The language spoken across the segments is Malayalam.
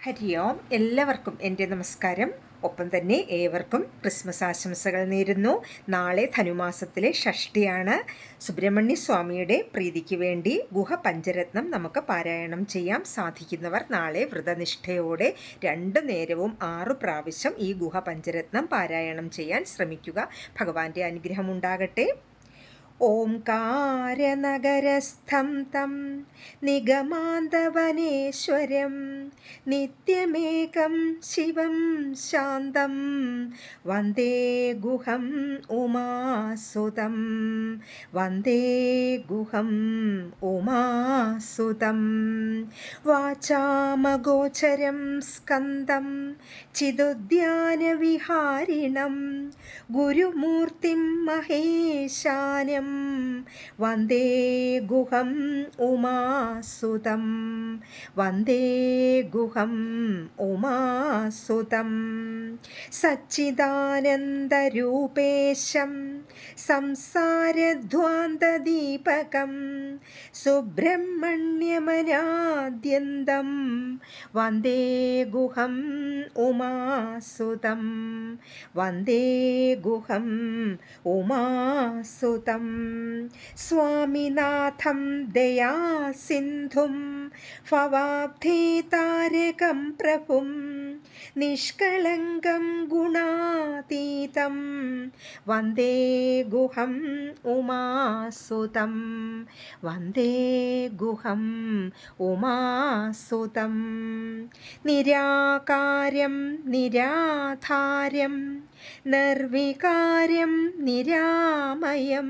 ഹരി ഓം. എല്ലാവർക്കും എൻ്റെ നമസ്കാരം. ഒപ്പം തന്നെ ഏവർക്കും ക്രിസ്മസ് ആശംസകൾ നേരുന്നു. നാളെ ധനുമാസത്തിലെ ഷഷ്ഠിയാണ്. സുബ്രഹ്മണ്യ സ്വാമിയുടെ പ്രീതിക്ക് വേണ്ടി ഗുഹ പഞ്ചരത്നം നമുക്ക് പാരായണം ചെയ്യാം. സാധിക്കുന്നവർ നാളെ വ്രതനിഷ്ഠയോടെ 2 നേരവും 6 പ്രാവശ്യം ഈ ഗുഹ പഞ്ചരത്നം പാരായണം ചെയ്യാൻ ശ്രമിക്കുക. ഭഗവാന്റെ അനുഗ്രഹം ഉണ്ടാകട്ടെ. ഓംകാരനഗരസ്ഥം തം നിഗമാന്തവനേശ്വരം നിത്യമേകം ശിവം ശാന്തം വന്ദേ ഗുഹം ഉമാസുതം വന്ദേ ഗുഹം ഉമാസുതം വാചാമഗോചരം സ്കന്ദം ചിദുദ്യാനവിഹാരിണം ഗുരുമൂർത്തിം മഹേശാനം വന്ദേ ഗുഹം ഉമാസുതം വന്ദേ ഗുഹം ഉമാസുതം സച്ചിദാനന്ദരൂപേശം സംസാരധ്വാന്തദീപകം സുബ്രഹ്മണ്യമനാദ്യന്തം വന്ദേ ഗുഹം ഉമാസുതം വന്ദേ ഗുഹം ഉമാസുതം സ്വാമിനാഥം ദയാസിന്ധും ഭവാബ്ധീതാരകം പ്രഭും നിഷ്കളങ്കം ഗുണാതീതം വന്ദേ ഗുഹം ഉമാസുതം വന്ദേ ഗുഹം ഉമാസുതം നിരാകാരം നിരാധാരം നിർവികാരം നിരാമയം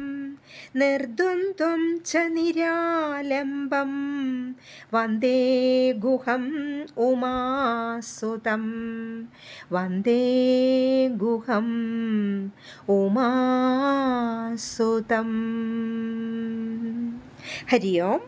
നിർദ്വന്ദ്വം ച നിരാലംബം വന്ദേ ഗുഹം ഉമാസുതം വന്ദേ ഗുഹം ഉമാസുതം. ഹരി ഓം.